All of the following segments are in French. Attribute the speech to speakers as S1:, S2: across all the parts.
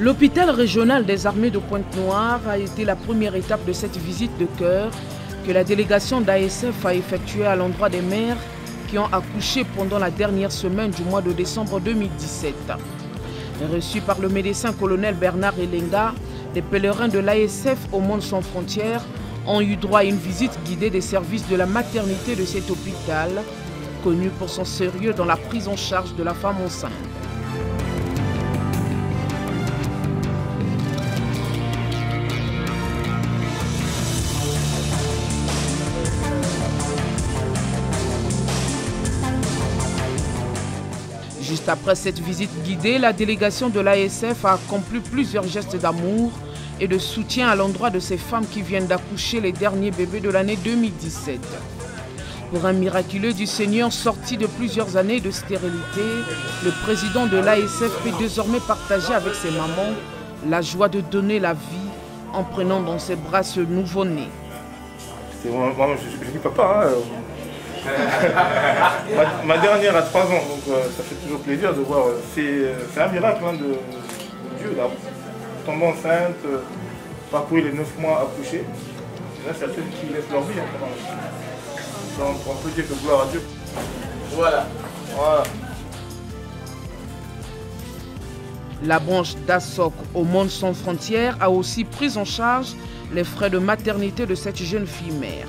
S1: L'hôpital régional des armées de Pointe-Noire a été la première étape de cette visite de cœur que la délégation d'ASF a effectuée à l'endroit des mères qui ont accouché pendant la dernière semaine du mois de décembre 2017. Reçus par le médecin colonel Bernard Elenga, les pèlerins de l'ASF au Monde sans frontières ont eu droit à une visite guidée des services de la maternité de cet hôpital, connu pour son sérieux dans la prise en charge de la femme enceinte. Juste après cette visite guidée, la délégation de l'ASF a accompli plusieurs gestes d'amour et de soutien à l'endroit de ces femmes qui viennent d'accoucher les derniers bébés de l'année 2017. Pour un miraculeux du Seigneur sorti de plusieurs années de stérilité, le président de l'ASF peut désormais partager avec ses mamans la joie de donner la vie en prenant dans ses bras ce nouveau-né.
S2: Je dis papa, hein. ma dernière a 3 ans, donc ça fait toujours plaisir de voir. C'est un miracle hein, de Dieu, là. Tomber enceinte, parcourir les 9 mois accoucher. Il y en a certaines qui laissent leur vie. Hein, donc on peut dire que gloire à Dieu. Voilà.
S1: La branche d'ASOC au Monde sans frontières a aussi pris en charge les frais de maternité de cette jeune fille mère.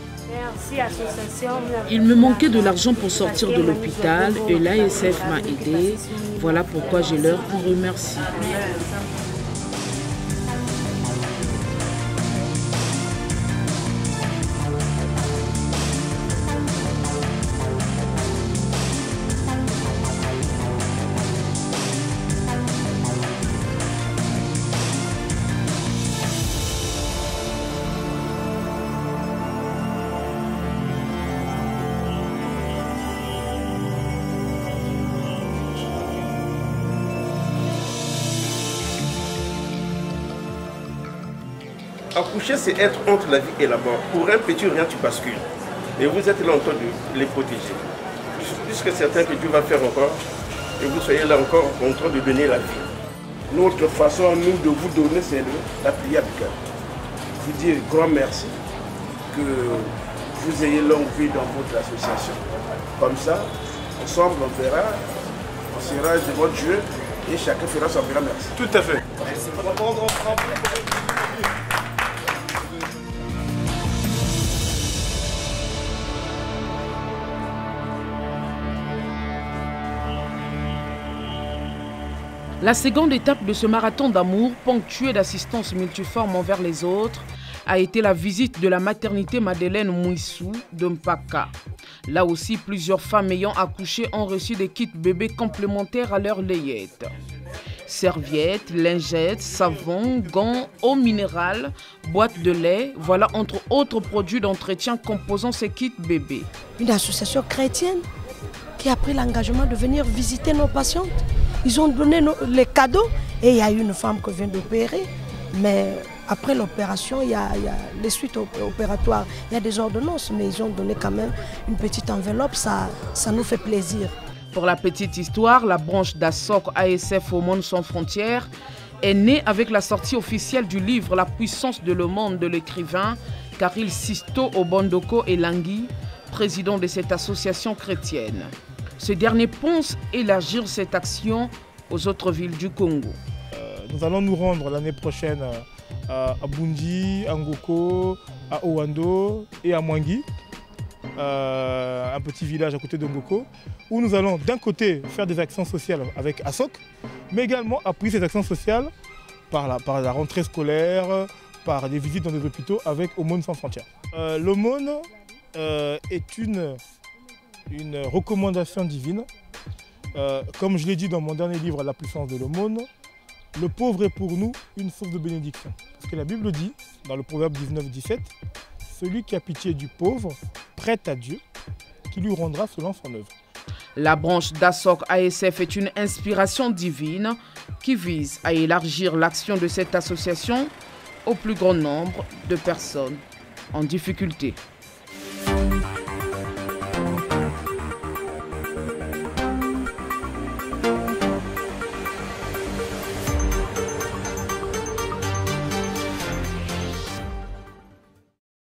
S1: Il me manquait de l'argent pour sortir de l'hôpital et l'ASF m'a aidé. Voilà pourquoi je leur en remercie.
S3: Accoucher, c'est être entre la vie et la mort. Pour un petit rien, tu bascules. Et vous êtes là en train de les protéger. Puisque c'est certain que Dieu va faire encore, et vous soyez là encore en train de donner la vie. Notre façon à nous de vous donner, c'est la prière du cœur. Vous dire grand merci, que vous ayez longue vie dans votre association. Comme ça, ensemble, on verra, on sera devant Dieu et chacun fera son grand merci.
S2: Tout à fait.
S1: La seconde étape de ce marathon d'amour, ponctué d'assistance multiforme envers les autres, a été la visite de la maternité Madeleine Mouissou de Mpaka. Là aussi, plusieurs femmes ayant accouché ont reçu des kits bébés complémentaires à leur layette. Serviettes, lingettes, savon, gants, eau minérale, boîtes de lait, voilà entre autres produits d'entretien composant ces kits bébés.
S4: Une association chrétienne qui a pris l'engagement de venir visiter nos patientes. Ils ont donné les cadeaux et il y a une femme qui vient d'opérer. Mais après l'opération, il y a les suites opératoires, il y a des ordonnances, mais ils ont donné quand même une petite enveloppe, ça nous fait plaisir.
S1: Pour la petite histoire, la branche d'ASOC ASF au Monde sans frontières est née avec la sortie officielle du livre La puissance de le monde de l'écrivain Karil Sisto Obondoko Elangui, président de cette association chrétienne. Ce dernier pense élargir cette action aux autres villes du Congo.
S2: Nous allons nous rendre l'année prochaine à Bundi, à Ngoko, à Owando et à Mwangui, un petit village à côté de Ngoko, où nous allons d'un côté faire des actions sociales avec ASOC, mais également appuyer ces actions sociales par la rentrée scolaire, par des visites dans des hôpitaux avec Aumône sans frontières. L'aumône est une recommandation divine. Comme je l'ai dit dans mon dernier livre, La puissance de l'aumône, le pauvre est pour nous une source de bénédiction. Parce que la Bible dit, dans le Proverbe 19-17, celui qui a pitié du pauvre prête à Dieu, qui lui rendra selon son œuvre.
S1: La branche d'ASOC ASF est une inspiration divine qui vise à élargir l'action de cette association au plus grand nombre de personnes en difficulté.